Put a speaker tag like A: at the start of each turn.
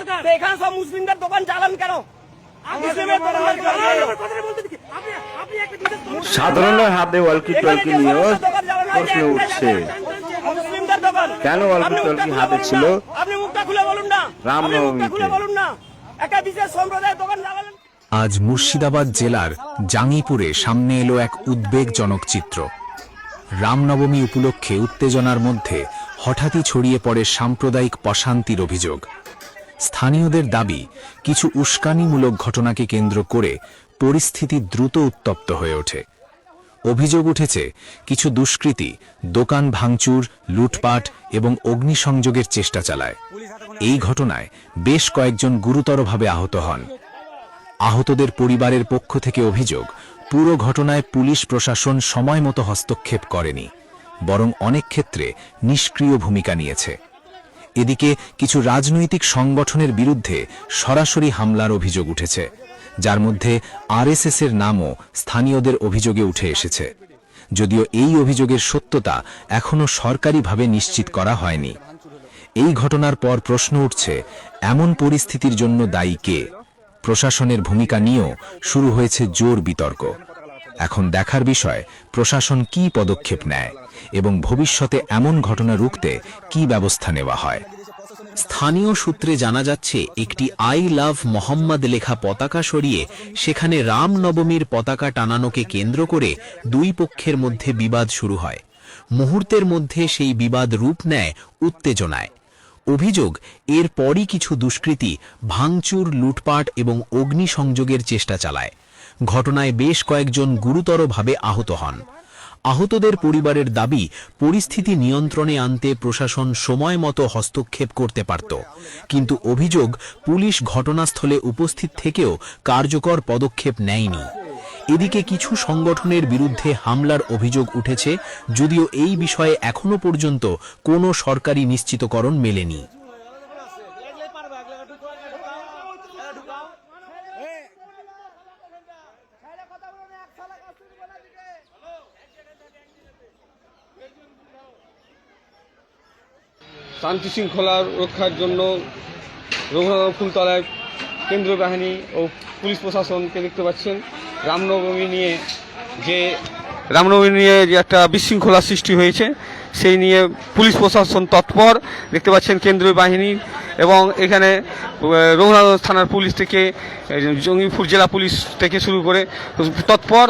A: দরকার?
B: এখানে সব মুসলিমদের দোকান জ্বালান কেন?
C: সাধারণের হাতে ওয়ালকি টলকি নিয়েও প্রশ্ন উঠছে,
B: মুসলিমদের দোকান
C: কেন ওয়ালকি টলকি হাতে ছিল
B: আপনি মুখটা খুলে বলুন না,
C: রামনবমীতে?
B: খুলে বলুন না, একটা বিশেষ সম্প্রদায়ের দোকান জ্বালালেন।
D: আজ মুর্শিদাবাদ জেলার জাঙ্গিপুরে সামনে এলো এক উদ্বেগজনক চিত্র। রামনবমী উপলক্ষে উত্তেজনার মধ্যে হঠাৎই ছড়িয়ে পড়ে সাম্প্রদায়িক অশান্তির অভিযোগ। স্থানীয়দের দাবি, কিছু উস্কানিমূলক ঘটনাকে কেন্দ্র করে পরিস্থিতি দ্রুত উত্তপ্ত হয়ে ওঠে। অভিযোগ উঠেছে, কিছু দুষ্কৃতী দোকান ভাঙচুর, লুটপাট এবং অগ্নিসংযোগের চেষ্টা চালায়। এই ঘটনায় বেশ কয়েকজন গুরুতরভাবে আহত হন। আহতদের পরিবারের পক্ষ থেকে অভিযোগ, পুরো ঘটনায় পুলিশ প্রশাসন সময়মতো হস্তক্ষেপ করেনি, বরং অনেক ক্ষেত্রে নিষ্ক্রিয় ভূমিকা নিয়েছে। এদিকে কিছু রাজনৈতিক সংগঠনের বিরুদ্ধে সরাসরি হামলার অভিযোগ উঠেছে, যার মধ্যে আরএসএসের নামও স্থানীয়দের অভিযোগে উঠে এসেছে। যদিও এই অভিযোগের সত্যতা এখনও সরকারিভাবে নিশ্চিত করা হয়নি। এই ঘটনার পর প্রশ্ন উঠছে, এমন পরিস্থিতির জন্য দায়ী কে? প্রশাসনের ভূমিকা নিয়েও শুরু হয়েছে জোর বিতর্ক। এখন দেখার বিষয়, প্রশাসন কী পদক্ষেপ নেয় এবং ভবিষ্যতে এমন ঘটনা রুখতে কী ব্যবস্থা নেওয়া হয়। স্থানীয় সূত্রে জানা যাচ্ছে, একটি আই লাভ মোহাম্মদ লেখা পতাকা সরিয়ে সেখানে রামনবমীর পতাকা টানানোকে কেন্দ্র করে দুই পক্ষের মধ্যে বিবাদ শুরু হয়। মুহূর্তের মধ্যে সেই বিবাদ রূপ নেয় উত্তেজনায়। অভিযোগ, এরপরই কিছু দুষ্কৃতী ভাঙচুর, লুটপাট এবং অগ্নিসংযোগের চেষ্টা চালায়। ঘটনায় বেশ কয়েকজন গুরুতরভাবে আহত হন। আহতদের পরিবারের দাবি, পরিস্থিতি নিয়ন্ত্রণে আনতে প্রশাসন সময় মতো হস্তক্ষেপ করতে পারত, কিন্তু অভিযোগ, পুলিশ ঘটনাস্থলে উপস্থিত থেকেও কার্যকর পদক্ষেপ নেয়নি। এদিকে কিছু সংগঠনের বিরুদ্ধে হামলার অভিযোগ উঠেছে, যদিও এই বিষয়ে এখনো পর্যন্ত কোনো সরকারি নিশ্চিতকরণ মেলেনি।
E: শান্তি শৃঙ্খলা রক্ষার জন্য রঘুনাথ ফুলতলায় কেন্দ্রীয় বাহিনী ও পুলিশ প্রশাসনকে দেখতে পাচ্ছেন। রামনবমী নিয়ে যে একটা বিশৃঙ্খলা সৃষ্টি হয়েছে, সেই নিয়ে পুলিশ প্রশাসন তৎপর দেখতে পাচ্ছেন, কেন্দ্রীয় বাহিনী এবং এখানে রঘুনাথ থানার পুলিশ থেকে, জঙ্গিপুর জেলা পুলিশ থেকে শুরু করে তৎপর।